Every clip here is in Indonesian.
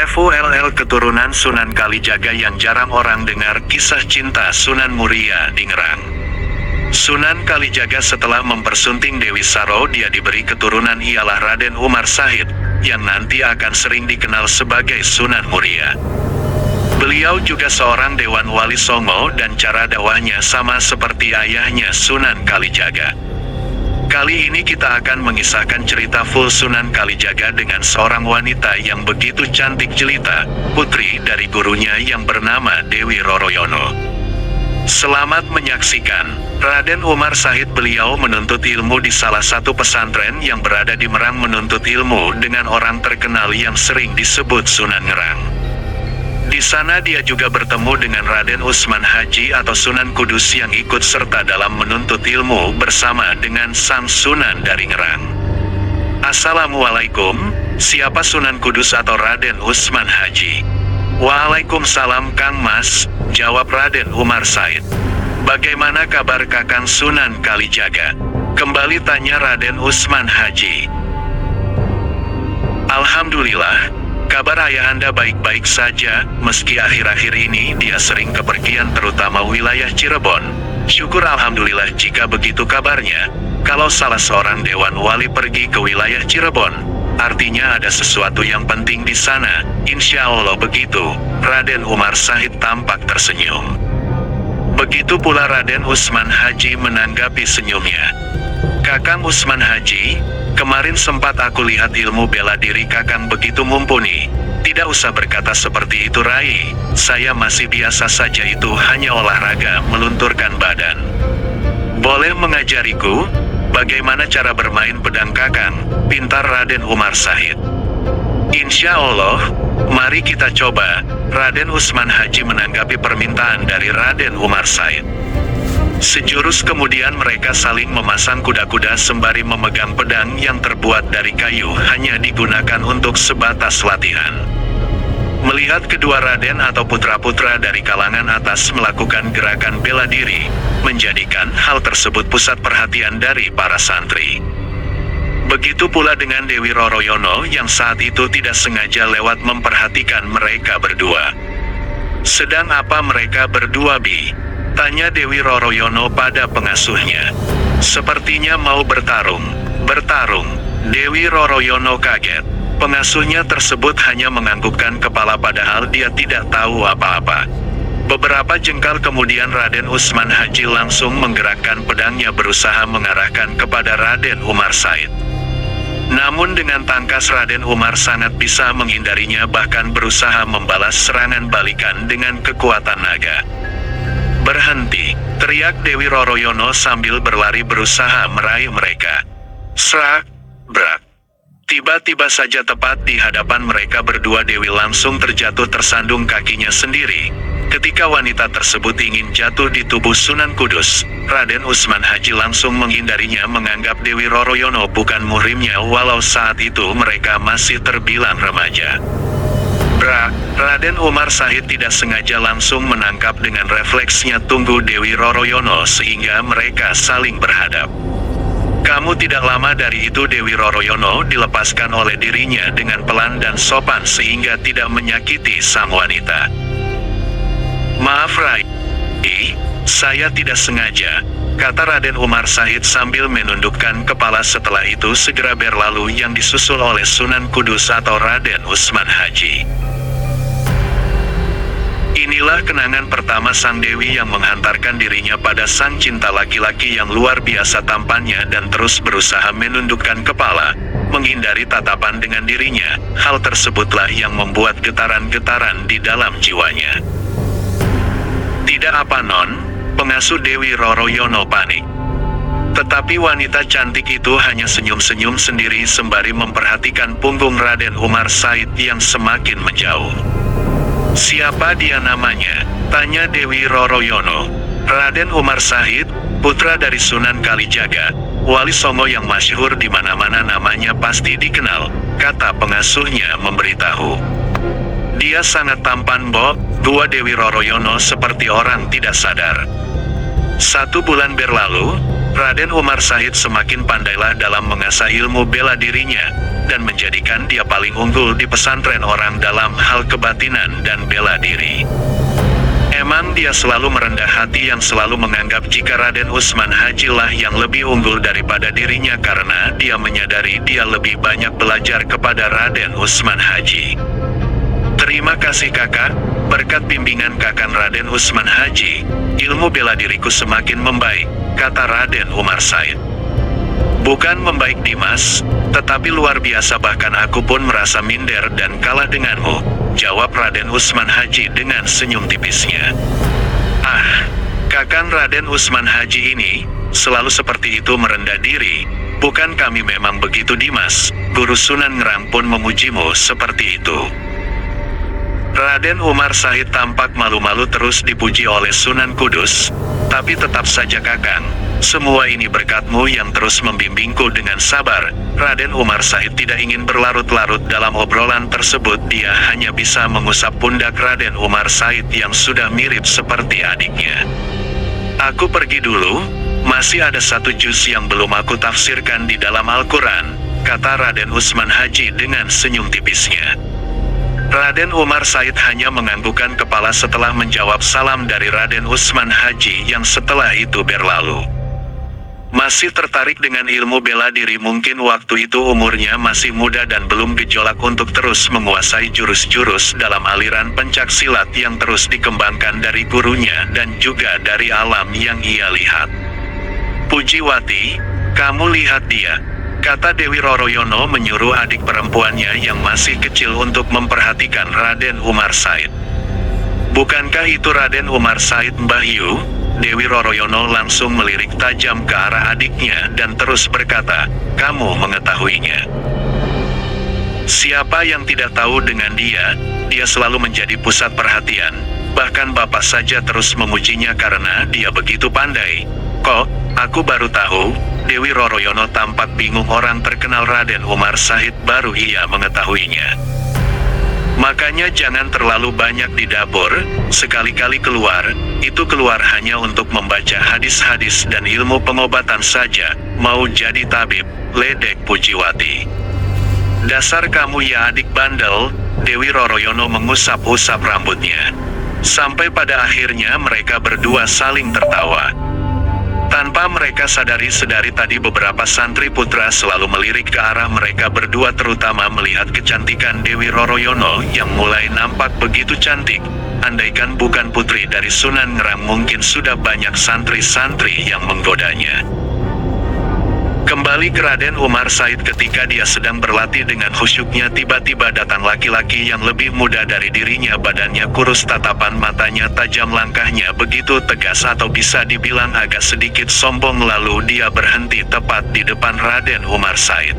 FULL keturunan Sunan Kalijaga yang jarang orang dengar kisah cinta Sunan Muria di Ngerang. Sunan Kalijaga setelah mempersunting Dewi Saro, dia diberi keturunan ialah Raden Umar Sahid, yang nanti akan sering dikenal sebagai Sunan Muria. Beliau juga seorang Dewan Wali Songo dan cara dakwahnya sama seperti ayahnya Sunan Kalijaga. Kali ini kita akan mengisahkan cerita full Sunan Kalijaga dengan seorang wanita yang begitu cantik jelita, putri dari gurunya yang bernama Dewi Roroyono. Selamat menyaksikan. Raden Umar Sahid beliau menuntut ilmu di salah satu pesantren yang berada di Merang, menuntut ilmu dengan orang terkenal yang sering disebut Sunan Ngerang. Di sana dia juga bertemu dengan Raden Usman Haji atau Sunan Kudus yang ikut serta dalam menuntut ilmu bersama dengan sang Sunan dari Ngerang. Assalamualaikum, siapa Sunan Kudus atau Raden Usman Haji? Waalaikumsalam Kang Mas, jawab Raden Umar Sahid. Bagaimana kabar Kakang Sunan Kalijaga? Kembali tanya Raden Usman Haji. Alhamdulillah, kabar ayahanda baik-baik saja, meski akhir-akhir ini dia sering kepergian terutama wilayah Cirebon. Syukur alhamdulillah jika begitu kabarnya. Kalau salah seorang Dewan Wali pergi ke wilayah Cirebon, artinya ada sesuatu yang penting di sana. Insya Allah begitu. Raden Umar Sahid tampak tersenyum. Begitu pula Raden Usman Haji menanggapi senyumnya. Kakang Usman Haji, kemarin sempat aku lihat ilmu bela diri Kakang begitu mumpuni. Tidak usah berkata seperti itu Rai, saya masih biasa saja, itu hanya olahraga melunturkan badan. Boleh mengajariku? Bagaimana cara bermain pedang Kakang? Pintar Raden Umar Sahid. Insya Allah, mari kita coba. Raden Usman Haji menanggapi permintaan dari Raden Umar Sahid. Sejurus kemudian mereka saling memasang kuda-kuda sembari memegang pedang yang terbuat dari kayu hanya digunakan untuk sebatas latihan. Melihat kedua Raden atau putra-putra dari kalangan atas melakukan gerakan bela diri, menjadikan hal tersebut pusat perhatian dari para santri. Begitu pula dengan Dewi Roroyono yang saat itu tidak sengaja lewat memperhatikan mereka berdua. Sedang apa mereka berdua, Bi? Tanya Dewi Roroyono pada pengasuhnya. Sepertinya mau bertarung. Bertarung. Dewi Roroyono kaget. Pengasuhnya tersebut hanya menganggukkan kepala padahal dia tidak tahu apa-apa. Beberapa jengkal kemudian Raden Usman Haji langsung menggerakkan pedangnya berusaha mengarahkan kepada Raden Umar Sahid. Namun dengan tangkas Raden Umar sangat bisa menghindarinya, bahkan berusaha membalas serangan balikan dengan kekuatan naga. Berhenti, teriak Dewi Roroyono sambil berlari berusaha meraih mereka. Serak, brak. Tiba-tiba saja tepat di hadapan mereka berdua Dewi langsung terjatuh tersandung kakinya sendiri. Ketika wanita tersebut ingin jatuh di tubuh Sunan Kudus, Raden Usman Haji langsung menghindarinya, menganggap Dewi Roroyono bukan muhrimnya walau saat itu mereka masih terbilang remaja. Brak, Raden Umar Sahid tidak sengaja langsung menangkap dengan refleksnya tunggu Dewi Roroyono sehingga mereka saling berhadap. Kamu tidak lama dari itu Dewi Roroyono dilepaskan oleh dirinya dengan pelan dan sopan sehingga tidak menyakiti sang wanita. Maaf Rai, saya tidak sengaja, kata Raden Umar Sahid sambil menundukkan kepala. Setelah itu segera berlalu yang disusul oleh Sunan Kudus atau Raden Usman Haji. Inilah kenangan pertama sang Dewi yang menghantarkan dirinya pada sang cinta laki-laki yang luar biasa tampannya dan terus berusaha menundukkan kepala, menghindari tatapan dengan dirinya. Hal tersebutlah yang membuat getaran-getaran di dalam jiwanya. Tidak apa non, pengasuh Dewi Roroyono panik. Tetapi wanita cantik itu hanya senyum-senyum sendiri sembari memperhatikan punggung Raden Umar Sahid yang semakin menjauh. Siapa dia namanya? Tanya Dewi Roroyono. Raden Umar Sahid, putra dari Sunan Kalijaga, Wali Songo yang masyhur di mana-mana, namanya pasti dikenal, kata pengasuhnya memberitahu. Dia sangat tampan, Bo, gua Dewi Roroyono seperti orang tidak sadar. 1 bulan berlalu, Raden Umar Sahid semakin pandailah dalam mengasah ilmu bela dirinya. dan menjadikan dia paling unggul di pesantren orang dalam hal kebatinan dan bela diri. Emang dia selalu merendah hati yang selalu menganggap jika Raden Utsman Haji lah yang lebih unggul daripada dirinya karena dia menyadari dia lebih banyak belajar kepada Raden Utsman Haji. Terima kasih kakak, berkat bimbingan kakak Raden Utsman Haji, ilmu bela diriku semakin membaik, kata Raden Umar Said. Bukan membaik Dimas, tetapi luar biasa bahkan aku pun merasa minder dan kalah denganmu, jawab Raden Utsman Haji dengan senyum tipisnya. Ah, kakang Raden Utsman Haji ini, selalu seperti itu merendah diri, bukan kami memang begitu Dimas, Guru Sunan Ngerang pun memujimu seperti itu. Raden Umar Said tampak malu-malu terus dipuji oleh Sunan Kudus, tapi tetap saja kakang, semua ini berkatmu yang terus membimbingku dengan sabar. Raden Umar Said tidak ingin berlarut-larut dalam obrolan tersebut, dia hanya bisa mengusap pundak Raden Umar Said yang sudah mirip seperti adiknya. Aku pergi dulu, masih ada satu juz yang belum aku tafsirkan di dalam Al-Quran, kata Raden Utsman Haji dengan senyum tipisnya. Raden Umar Said hanya menganggukkan kepala setelah menjawab salam dari Raden Utsman Haji yang setelah itu berlalu. Masih tertarik dengan ilmu bela diri, mungkin waktu itu umurnya masih muda dan belum gejolak untuk terus menguasai jurus-jurus dalam aliran pencak silat yang terus dikembangkan dari gurunya dan juga dari alam yang ia lihat. Pujiwati, kamu lihat dia, kata Dewi Roroyono menyuruh adik perempuannya yang masih kecil untuk memperhatikan Raden Umar Said. Bukankah itu Raden Umar Said Mbah Yu? Dewi Roroyono langsung melirik tajam ke arah adiknya dan terus berkata, kamu mengetahuinya. Siapa yang tidak tahu dengan dia, dia selalu menjadi pusat perhatian, bahkan bapak saja terus memujinya karena dia begitu pandai. Kok, aku baru tahu, Dewi Roroyono tampak bingung, orang terkenal Raden Umar Said baru ia mengetahuinya. Makanya jangan terlalu banyak di dapur, sekali-kali keluar, itu keluar hanya untuk membaca hadis-hadis dan ilmu pengobatan saja, mau jadi tabib, ledek Pujiwati. Dasar kamu ya adik bandel, Dewi Roroyono mengusap-usap rambutnya. Sampai pada akhirnya mereka berdua saling tertawa. Tanpa mereka sadari sedari tadi beberapa santri putra selalu melirik ke arah mereka berdua, terutama melihat kecantikan Dewi Roroyono yang mulai nampak begitu cantik. Andaikan bukan putri dari Sunan Ngerang mungkin sudah banyak santri-santri yang menggodanya. Kembali ke Raden Umar Said, ketika dia sedang berlatih dengan khusyuknya tiba-tiba datang laki-laki yang lebih muda dari dirinya, badannya kurus, tatapan matanya tajam, langkahnya begitu tegas atau bisa dibilang agak sedikit sombong, lalu dia berhenti tepat di depan Raden Umar Said.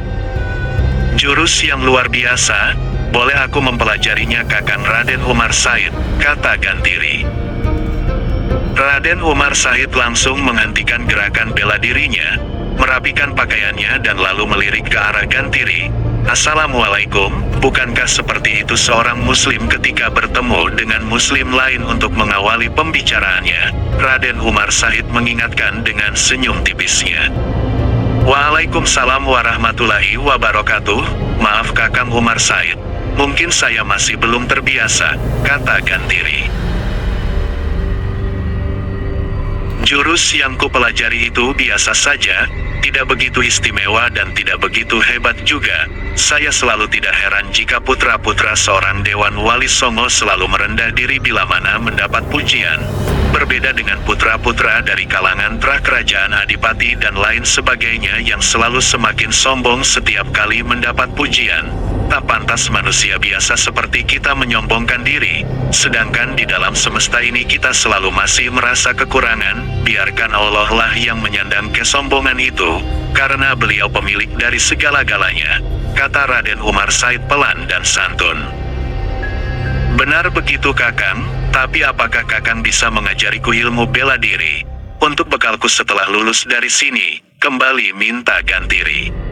Jurus yang luar biasa, boleh aku mempelajarinya kakang Raden Umar Said, kata Gantiri. Raden Umar Said langsung menghentikan gerakan bela dirinya, merapikan pakaiannya dan lalu melirik ke arah Gantiri. Assalamualaikum, bukankah seperti itu seorang muslim ketika bertemu dengan muslim lain untuk mengawali pembicaraannya? Raden Umar Said mengingatkan dengan senyum tipisnya. Waalaikumsalam warahmatullahi wabarakatuh, maaf kakang Umar Said, mungkin saya masih belum terbiasa, kata Gantiri. Jurus yang kupelajari itu biasa saja, tidak begitu istimewa dan tidak begitu hebat juga. Saya selalu tidak heran jika putra-putra seorang Dewan Wali Songo selalu merendah diri bila mana mendapat pujian. Berbeda dengan putra-putra dari kalangan Kerajaan Adipati dan lain sebagainya yang selalu semakin sombong setiap kali mendapat pujian. Tak pantas manusia biasa seperti kita menyombongkan diri, sedangkan di dalam semesta ini kita selalu masih merasa kekurangan. Biarkan Allah lah yang menyandang kesombongan itu, karena beliau pemilik dari segala-galanya, kata Raden Umar Said pelan dan santun. Benar begitu kakang, tapi apakah kakang bisa mengajariku ilmu bela diri? Untuk bekalku setelah lulus dari sini, kembali minta Gantiri.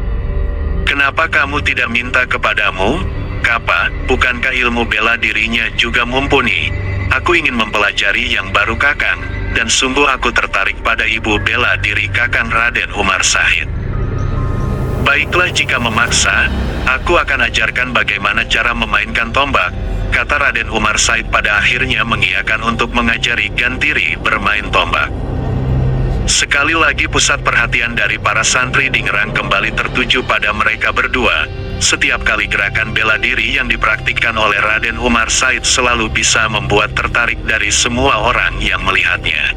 Kenapa kamu tidak minta kepadamu? Kapa, bukankah ilmu bela dirinya juga mumpuni? Aku ingin mempelajari yang baru kakang, dan sungguh aku tertarik pada ibu bela diri kakang Raden Umar Said. Baiklah jika memaksa, aku akan ajarkan bagaimana cara memainkan tombak, kata Raden Umar Said pada akhirnya mengiyakan untuk mengajari Gantiri bermain tombak. Sekali lagi pusat perhatian dari para santri di Ngerang kembali tertuju pada mereka berdua. Setiap kali gerakan bela diri yang dipraktikkan oleh Raden Umar Said selalu bisa membuat tertarik dari semua orang yang melihatnya.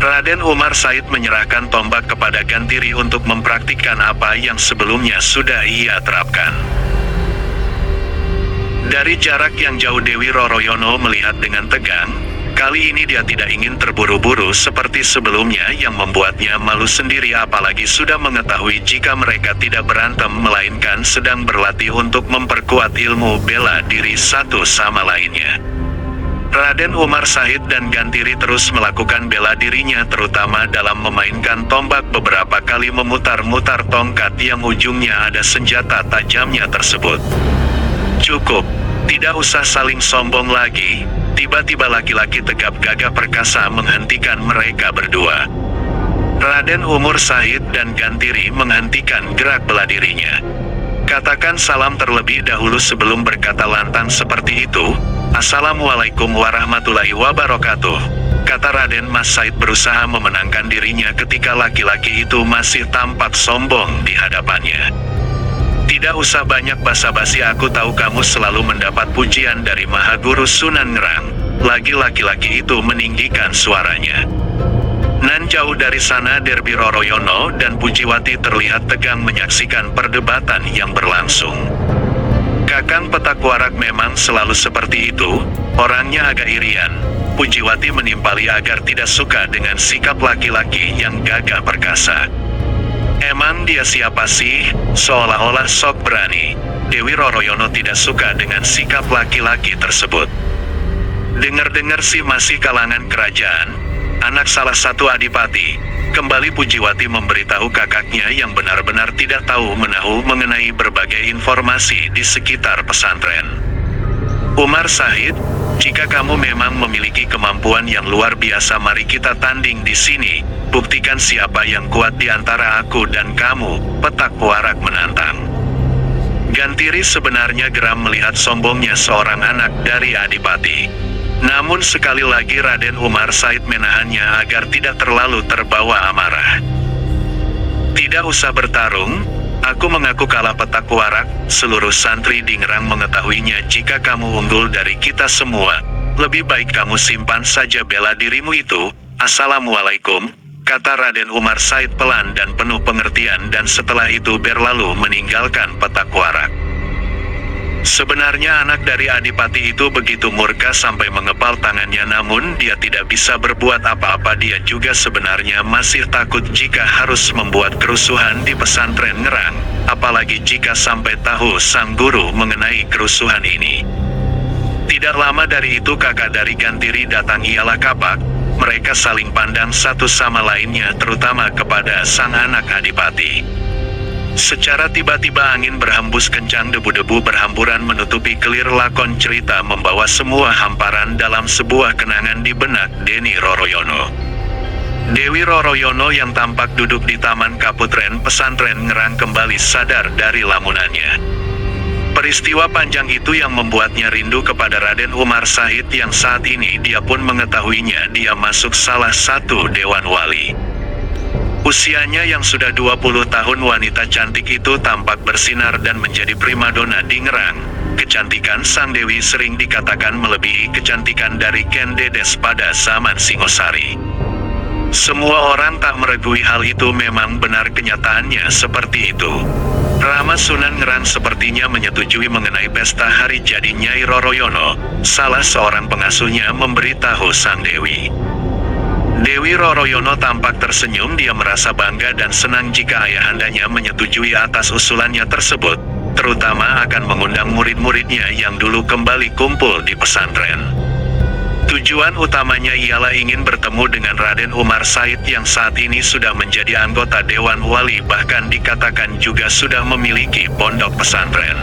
Raden Umar Said menyerahkan tombak kepada Gantiri untuk mempraktikkan apa yang sebelumnya sudah ia terapkan. Dari jarak yang jauh Dewi Roroyono melihat dengan tegang. Kali ini dia tidak ingin terburu-buru seperti sebelumnya yang membuatnya malu sendiri, apalagi sudah mengetahui jika mereka tidak berantem melainkan sedang berlatih untuk memperkuat ilmu bela diri satu sama lainnya. Raden Umar Said dan Gantiri terus melakukan bela dirinya terutama dalam memainkan tombak, beberapa kali memutar-mutar tongkat yang ujungnya ada senjata tajamnya tersebut. Cukup, tidak usah saling sombong lagi. Tiba-tiba laki-laki tegap gagah perkasa menghentikan mereka berdua. Raden Umar Said dan Gantiri menghentikan gerak bela dirinya. Katakan salam terlebih dahulu sebelum berkata lantang seperti itu. Assalamualaikum warahmatullahi wabarakatuh, kata Raden Mas Said berusaha memenangkan dirinya ketika laki-laki itu masih tampak sombong di hadapannya. Tidak usah banyak basa-basi, aku tahu kamu selalu mendapat pujian dari Mahaguru Sunan Ngerang. Lagi laki-laki itu meninggikan suaranya. Nan jauh dari sana Derby Roroyono dan Pujiwati terlihat tegang menyaksikan perdebatan yang berlangsung. Kakang Petak Warak memang selalu seperti itu, orangnya agak irian. Pujiwati menimpali agar tidak suka dengan sikap laki-laki yang gagah perkasa. Emang dia siapa sih? Seolah-olah sok berani. Dewi Roroyono tidak suka dengan sikap laki-laki tersebut. Dengar-dengar sih masih kalangan kerajaan, anak salah satu adipati. Kembali Pujiwati memberitahu kakaknya yang benar-benar tidak tahu menahu mengenai berbagai informasi di sekitar pesantren. Umar Said, jika kamu memang memiliki kemampuan yang luar biasa, mari kita tanding di sini. Buktikan siapa yang kuat di antara aku dan kamu, Petak Warak menantang. Gantiri sebenarnya geram melihat sombongnya seorang anak dari adipati. Namun sekali lagi Raden Umar Said menahannya agar tidak terlalu terbawa amarah. Tidak usah bertarung, aku mengaku kalah Petak Warak, seluruh santri di Ngerang mengetahuinya. Jika kamu unggul dari kita semua, lebih baik kamu simpan saja bela dirimu itu. Assalamualaikum, kata Raden Umar Said pelan dan penuh pengertian, dan setelah itu berlalu meninggalkan Petak Warak. Sebenarnya anak dari adipati itu begitu murka sampai mengepal tangannya, namun dia tidak bisa berbuat apa-apa. Dia juga sebenarnya masih takut jika harus membuat kerusuhan di pesantren Ngerang, apalagi jika sampai tahu sang guru mengenai kerusuhan ini. Tidak lama dari itu kakak dari Gantiri datang, ialah Kapak. Mereka saling pandang satu sama lainnya, terutama kepada sang anak adipati. Secara tiba-tiba angin berhembus kencang, debu-debu berhamburan menutupi kelir lakon cerita, membawa semua hamparan dalam sebuah kenangan di benak Deni Roroyono. Dewi Roroyono yang tampak duduk di taman kaputren pesantren Ngerang kembali sadar dari lamunannya. Peristiwa panjang itu yang membuatnya rindu kepada Raden Umar Said yang saat ini dia pun mengetahuinya dia masuk salah satu dewan wali. Usianya yang sudah 20 tahun, wanita cantik itu tampak bersinar dan menjadi primadona di Ngerang. Kecantikan sang dewi sering dikatakan melebihi kecantikan dari Ken Dedes pada zaman Singosari. Semua orang tak meragui hal itu, memang benar kenyataannya seperti itu. Rama Sunan Ngerang sepertinya menyetujui mengenai pesta hari jadi Nyai Roroyono. Salah seorang pengasuhnya memberitahu sang dewi. Dewi Roroyono tampak tersenyum, dia merasa bangga dan senang jika ayahandanya menyetujui atas usulannya tersebut, terutama akan mengundang murid-muridnya yang dulu kembali kumpul di pesantren. Tujuan utamanya ialah ingin bertemu dengan Raden Umar Said yang saat ini sudah menjadi anggota Dewan Wali, bahkan dikatakan juga sudah memiliki pondok pesantren.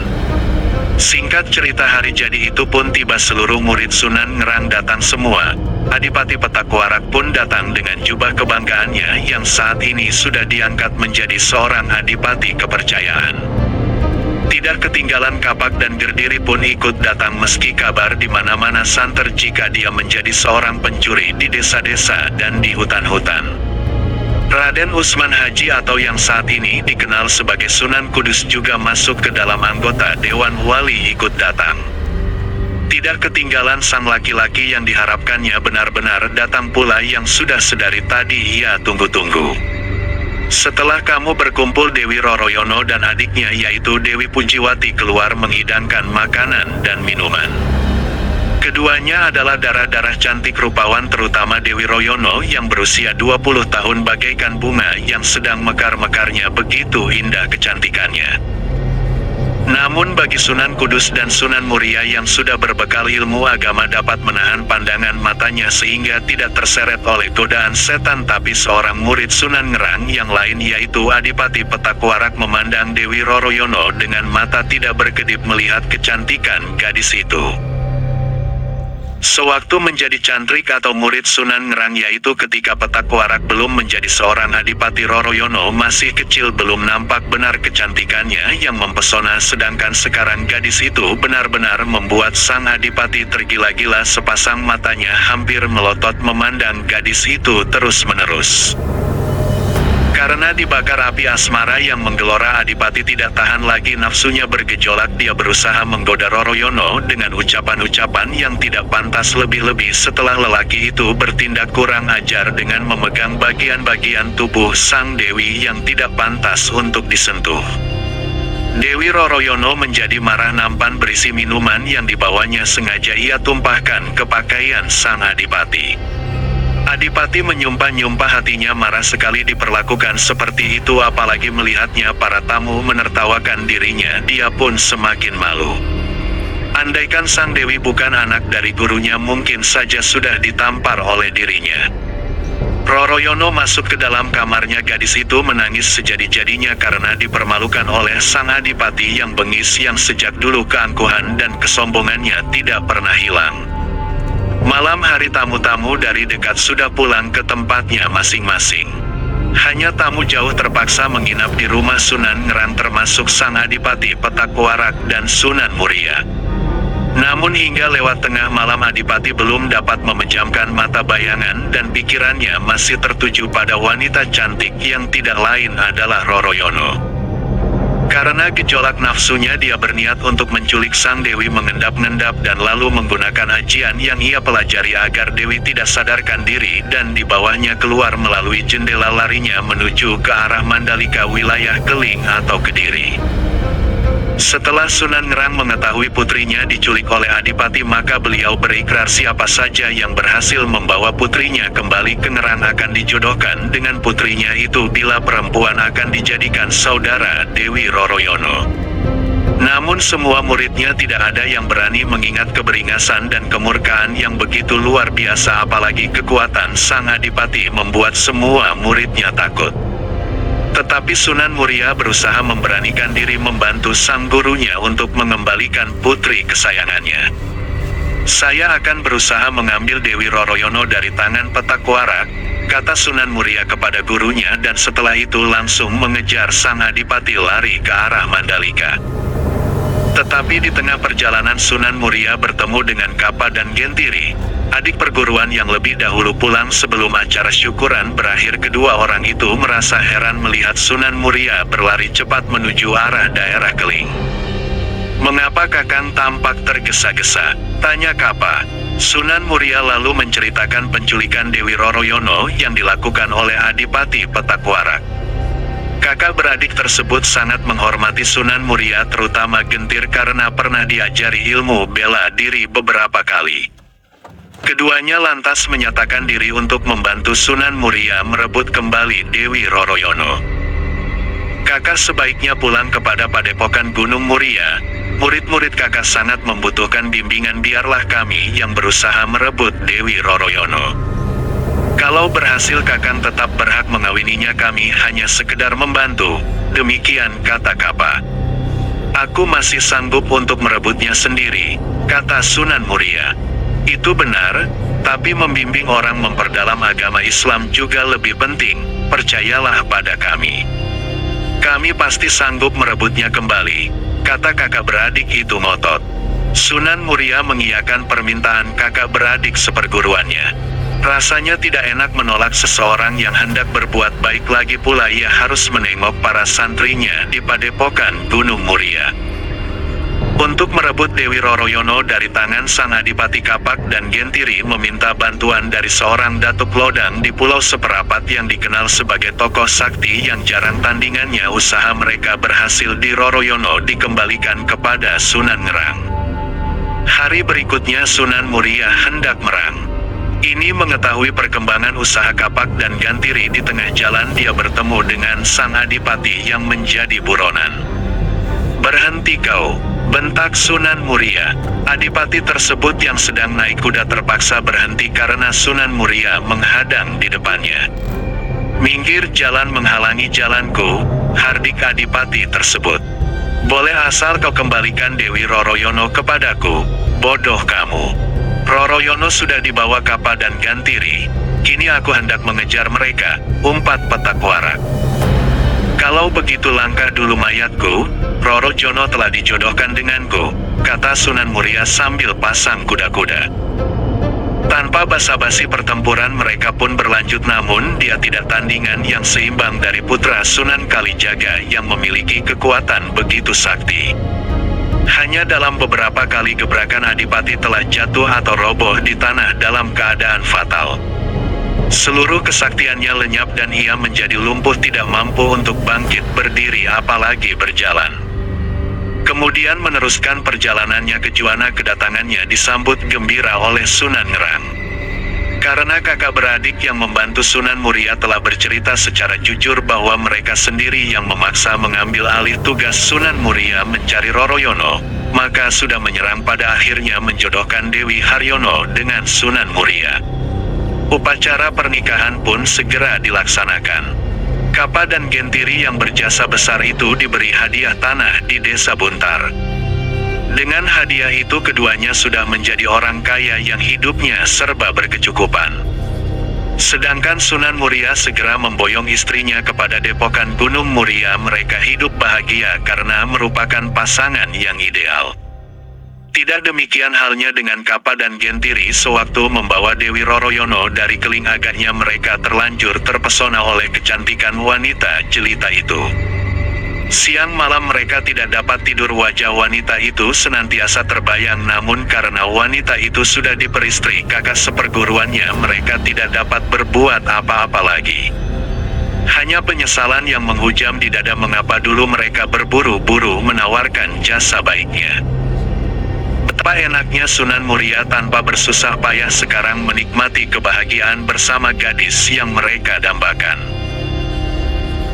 Singkat cerita, hari jadi itu pun tiba, seluruh murid Sunan Ngerang datang semua. Adipati Petakuarak pun datang dengan jubah kebanggaannya yang saat ini sudah diangkat menjadi seorang adipati kepercayaan. Tidak ketinggalan Kapak dan Gerdiri pun ikut datang meski kabar di mana-mana santer jika dia menjadi seorang pencuri di desa-desa dan di hutan-hutan. Raden Usman Haji atau yang saat ini dikenal sebagai Sunan Kudus juga masuk ke dalam anggota Dewan Wali ikut datang. Tidak ketinggalan sang laki-laki yang diharapkannya benar-benar datang pula yang sudah sedari tadi ia tunggu-tunggu. Setelah kamu berkumpul, Dewi Roroyono dan adiknya yaitu Dewi Pujiwati keluar menghidangkan makanan dan minuman. Keduanya adalah darah-darah cantik rupawan, terutama Dewi Royono yang berusia 20 tahun bagaikan bunga yang sedang mekar-mekarnya, begitu indah kecantikannya. Namun bagi Sunan Kudus dan Sunan Muria yang sudah berbekal ilmu agama dapat menahan pandangan matanya sehingga tidak terseret oleh godaan setan, tapi seorang murid Sunan Ngerang yang lain yaitu Adipati Petakuarak memandang Dewi Roroyono dengan mata tidak berkedip melihat kecantikan gadis itu. Sewaktu menjadi cantrik atau murid Sunan Ngerang yaitu ketika Petakuarak belum menjadi seorang Adipati, Roroyono masih kecil, belum nampak benar kecantikannya yang mempesona, sedangkan sekarang gadis itu benar-benar membuat sang Adipati tergila-gila. Sepasang matanya hampir melotot memandang gadis itu terus-menerus. Karena dibakar api asmara yang menggelora, Adipati tidak tahan lagi nafsunya bergejolak. Dia berusaha menggoda Roroyono dengan ucapan-ucapan yang tidak pantas, lebih-lebih setelah lelaki itu bertindak kurang ajar dengan memegang bagian-bagian tubuh sang Dewi yang tidak pantas untuk disentuh. Dewi Roroyono menjadi marah. Nampan berisi minuman yang dibawanya sengaja ia tumpahkan ke pakaian sang Adipati. Adipati menyumpah-nyumpah, hatinya marah sekali diperlakukan seperti itu, apalagi melihatnya para tamu menertawakan dirinya, dia pun semakin malu. Andaikan sang Dewi bukan anak dari gurunya, mungkin saja sudah ditampar oleh dirinya. Roroyono masuk ke dalam kamarnya. Gadis itu menangis sejadi-jadinya karena dipermalukan oleh sang Adipati yang bengis, yang sejak dulu keangkuhan dan kesombongannya tidak pernah hilang. Malam hari tamu-tamu dari dekat sudah pulang ke tempatnya masing-masing. Hanya tamu jauh terpaksa menginap di rumah Sunan Ngerang, termasuk sang Adipati Petakuarak dan Sunan Muria. Namun hingga lewat tengah malam Adipati belum dapat memejamkan mata, bayangan dan pikirannya masih tertuju pada wanita cantik yang tidak lain adalah Roroyono. Karena gejolak nafsunya, dia berniat untuk menculik sang Dewi, mengendap-ngendap dan lalu menggunakan ajian yang ia pelajari agar Dewi tidak sadarkan diri dan di bawahnya keluar melalui jendela, larinya menuju ke arah Mandalika, wilayah Keling atau Kediri. Setelah Sunan Ngerang mengetahui putrinya diculik oleh Adipati, maka beliau berikrar siapa saja yang berhasil membawa putrinya kembali ke Ngerang akan dijodohkan dengan putrinya itu, bila perempuan akan dijadikan saudara Dewi Roroyono. Namun semua muridnya tidak ada yang berani, mengingat keberingasan dan kemurkaan yang begitu luar biasa, apalagi kekuatan sang Adipati membuat semua muridnya takut. Tetapi Sunan Muria berusaha memberanikan diri membantu sang gurunya untuk mengembalikan putri kesayangannya. Saya akan berusaha mengambil Dewi Roroyono dari tangan Petakuarak, kata Sunan Muria kepada gurunya, dan setelah itu langsung mengejar sang Adipati lari ke arah Mandalika. Tetapi di tengah perjalanan Sunan Muria bertemu dengan Kapa dan Gentiri, adik perguruan yang lebih dahulu pulang sebelum acara syukuran berakhir. Kedua orang itu merasa heran melihat Sunan Muria berlari cepat menuju arah daerah Keling. "Mengapa Kakang tampak tergesa-gesa?" tanya Kapa. Sunan Muria lalu menceritakan penculikan Dewi Roroyono yang dilakukan oleh Adipati Petakuarak. Kakak beradik tersebut sangat menghormati Sunan Muria, terutama Gentir, karena pernah diajari ilmu bela diri beberapa kali. Keduanya lantas menyatakan diri untuk membantu Sunan Muria merebut kembali Dewi Roroyono. Kakak sebaiknya pulang kepada Padepokan Gunung Muria. Murid-murid kakak sangat membutuhkan bimbingan, biarlah kami yang berusaha merebut Dewi Roroyono. Kalau berhasil Kakang tetap berhak mengawininya, kami hanya sekedar membantu, demikian kata Kapa. Aku masih sanggup untuk merebutnya sendiri, kata Sunan Muria. Itu benar, tapi membimbing orang memperdalam agama Islam juga lebih penting, percayalah pada kami. Kami pasti sanggup merebutnya kembali, kata kakak beradik itu ngotot. Sunan Muria mengiyakan permintaan kakak beradik seperguruannya. Rasanya tidak enak menolak seseorang yang hendak berbuat baik, lagi pula ia harus menengok para santrinya di padepokan Gunung Muria. Untuk merebut Dewi Roroyono dari tangan sang Adipati Kapak dan Gentiri meminta bantuan dari seorang Datuk Lodang di Pulau Seperapat yang dikenal sebagai tokoh sakti yang jarang tandingannya. Usaha mereka berhasil di Roroyono dikembalikan kepada Sunan Ngerang. Hari berikutnya Sunan Muria hendak merang. Ini mengetahui perkembangan usaha Kapak dan Gantiri. Di tengah jalan dia bertemu dengan sang Adipati yang menjadi buronan. "Berhenti kau!" bentak Sunan Muria. Adipati tersebut yang sedang naik kuda terpaksa berhenti karena Sunan Muria menghadang di depannya. "Minggir, jalan menghalangi jalanku," hardik Adipati tersebut. "Boleh asal kau kembalikan Dewi Roroyono kepadaku, bodoh kamu. Roroyono sudah dibawa Kapa dan Gantiri, kini aku hendak mengejar mereka," umpat Petak Warak. "Kalau begitu langkah dulu mayatku, Rorojono telah dijodohkan denganku," kata Sunan Muria sambil pasang kuda-kuda. Tanpa basa-basi pertempuran mereka pun berlanjut, namun dia tidak tandingan yang seimbang dari putra Sunan Kalijaga yang memiliki kekuatan begitu sakti. Hanya dalam beberapa kali gebrakan Adipati telah jatuh atau roboh di tanah dalam keadaan fatal. Seluruh kesaktiannya lenyap dan ia menjadi lumpuh, tidak mampu untuk bangkit berdiri apalagi berjalan. Kemudian meneruskan perjalanannya ke Juwana. Kedatangannya disambut gembira oleh Sunan Ngerang. Karena kakak beradik yang membantu Sunan Muria telah bercerita secara jujur bahwa mereka sendiri yang memaksa mengambil alih tugas Sunan Muria mencari Roroyono, maka sudah menyerang, pada akhirnya menjodohkan Dewi Haryono dengan Sunan Muria. Upacara pernikahan pun segera dilaksanakan. Kapa dan Gentiri yang berjasa besar itu diberi hadiah tanah di Desa Buntar. Dengan hadiah itu keduanya sudah menjadi orang kaya yang hidupnya serba berkecukupan. Sedangkan Sunan Muria segera memboyong istrinya kepada Depokan Gunung Muria. Mereka hidup bahagia karena merupakan pasangan yang ideal. Tidak demikian halnya dengan Kapa dan Gentiri. Sewaktu membawa Dewi Roroyono dari Keling agaknya mereka terlanjur terpesona oleh kecantikan wanita jelita itu. Siang malam mereka tidak dapat tidur, wajah wanita itu senantiasa terbayang, namun karena wanita itu sudah diperistri kakak seperguruannya mereka tidak dapat berbuat apa-apa lagi. Hanya penyesalan yang menghujam di dada mengapa dulu mereka berburu-buru menawarkan jasa baiknya. Betapa enaknya Sunan Muria tanpa bersusah payah sekarang menikmati kebahagiaan bersama gadis yang mereka dambakan.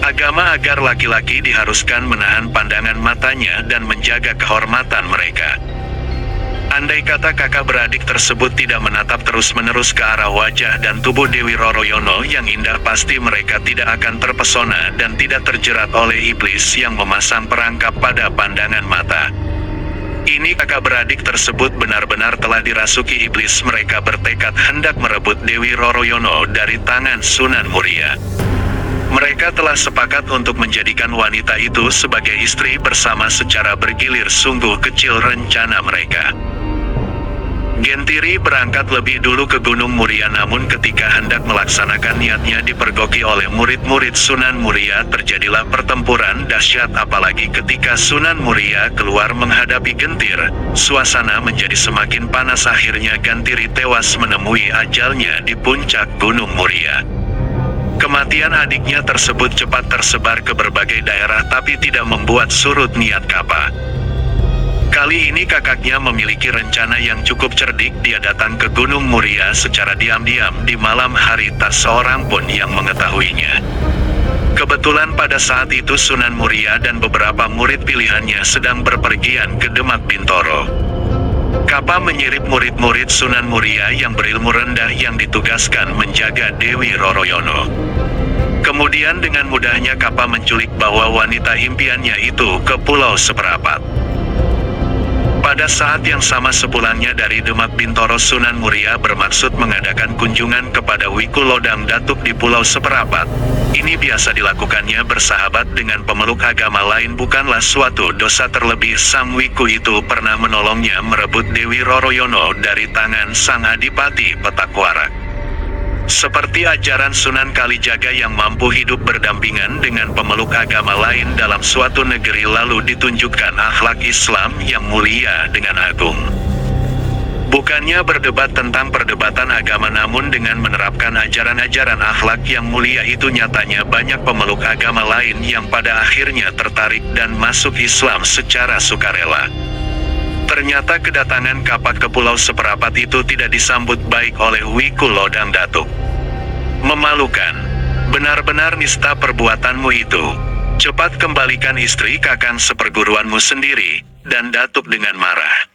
Agama agar laki-laki diharuskan menahan pandangan matanya dan menjaga kehormatan mereka. Andai kata kakak beradik tersebut tidak menatap terus-menerus ke arah wajah dan tubuh Dewi Roroyono yang indah, pasti mereka tidak akan terpesona dan tidak terjerat oleh iblis yang memasang perangkap pada pandangan mata. Ini kakak beradik tersebut benar-benar telah dirasuki iblis. Mereka bertekad hendak merebut Dewi Roroyono dari tangan Sunan Muria. Mereka telah sepakat untuk menjadikan wanita itu sebagai istri bersama secara bergilir. Sungguh kecil rencana mereka. Gentiri berangkat lebih dulu ke Gunung Muria, namun ketika hendak melaksanakan niatnya dipergoki oleh murid-murid Sunan Muria. Terjadilah pertempuran dahsyat, apalagi ketika Sunan Muria keluar menghadapi Gentir. Suasana menjadi semakin panas. Akhirnya Gentiri tewas menemui ajalnya di puncak Gunung Muria. Kematian adiknya tersebut cepat tersebar ke berbagai daerah, tapi tidak membuat surut niat Kapa. Kali ini kakaknya memiliki rencana yang cukup cerdik. Dia datang ke Gunung Muria secara diam-diam di malam hari, tak seorang pun yang mengetahuinya. Kebetulan pada saat itu Sunan Muria dan beberapa murid pilihannya sedang berpergian ke Demak Bintoro. Kapa menyirip murid-murid Sunan Muria yang berilmu rendah yang ditugaskan menjaga Dewi Roroyono. Kemudian dengan mudahnya Kapa menculik bawa wanita impiannya itu ke Pulau Seperapat. Pada saat yang sama sepulangnya dari Demak Bintoro, Sunan Muria bermaksud mengadakan kunjungan kepada Wiku Lodang Datuk di Pulau Seperapat. Ini biasa dilakukannya bersahabat dengan pemeluk agama lain bukanlah suatu dosa, terlebih Sang Wiku itu pernah menolongnya merebut Dewi Roroyono dari tangan Sang Adipati Petakwarak. Seperti ajaran Sunan Kalijaga yang mampu hidup berdampingan dengan pemeluk agama lain dalam suatu negeri lalu ditunjukkan akhlak Islam yang mulia dengan agung. Bukannya berdebat tentang perdebatan agama, namun dengan menerapkan ajaran-ajaran akhlak yang mulia itu nyatanya banyak pemeluk agama lain yang pada akhirnya tertarik dan masuk Islam secara sukarela. Ternyata kedatangan Kapak ke Pulau Seperapat itu tidak disambut baik oleh Wiku Lodang Datuk. Memalukan, benar-benar nista perbuatanmu itu. Cepat kembalikan istri kakang seperguruanmu sendiri, dan Datuk dengan marah.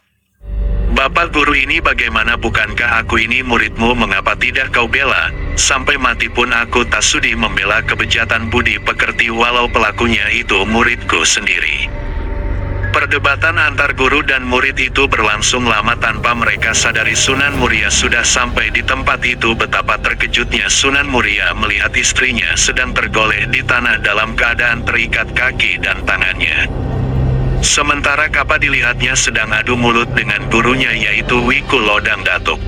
Bapak guru ini bagaimana, bukankah aku ini muridmu, mengapa tidak kau bela? Sampai mati pun aku tak sudi membela kebejatan budi pekerti walau pelakunya itu muridku sendiri. Perdebatan antar guru dan murid itu berlangsung lama tanpa mereka sadari Sunan Muria sudah sampai di tempat itu. Betapa terkejutnya Sunan Muria melihat istrinya sedang tergoleh di tanah dalam keadaan terikat kaki dan tangannya. Sementara Kapa dilihatnya sedang adu mulut dengan gurunya yaitu Wiku Lodang Datuk.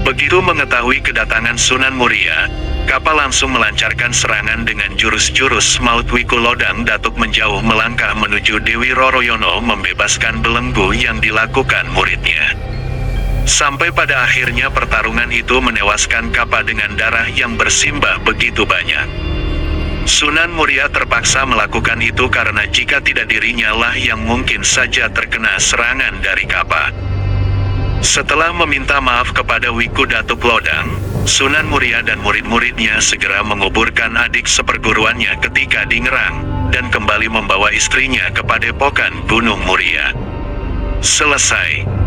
Begitu mengetahui kedatangan Sunan Muria, Kapa langsung melancarkan serangan dengan jurus-jurus maut. Wiku Lodang Datuk menjauh melangkah menuju Dewi Roroyono membebaskan belenggu yang dilakukan muridnya. Sampai pada akhirnya pertarungan itu menewaskan Kapa dengan darah yang bersimbah begitu banyak. Sunan Muria terpaksa melakukan itu karena jika tidak dirinya lah yang mungkin saja terkena serangan dari Kapa. Setelah meminta maaf kepada Wiku Datuk Lodang, Sunan Muria dan murid-muridnya segera menguburkan adik seperguruannya ketika di Ngerang, dan kembali membawa istrinya ke padepokan Gunung Muria. Selesai.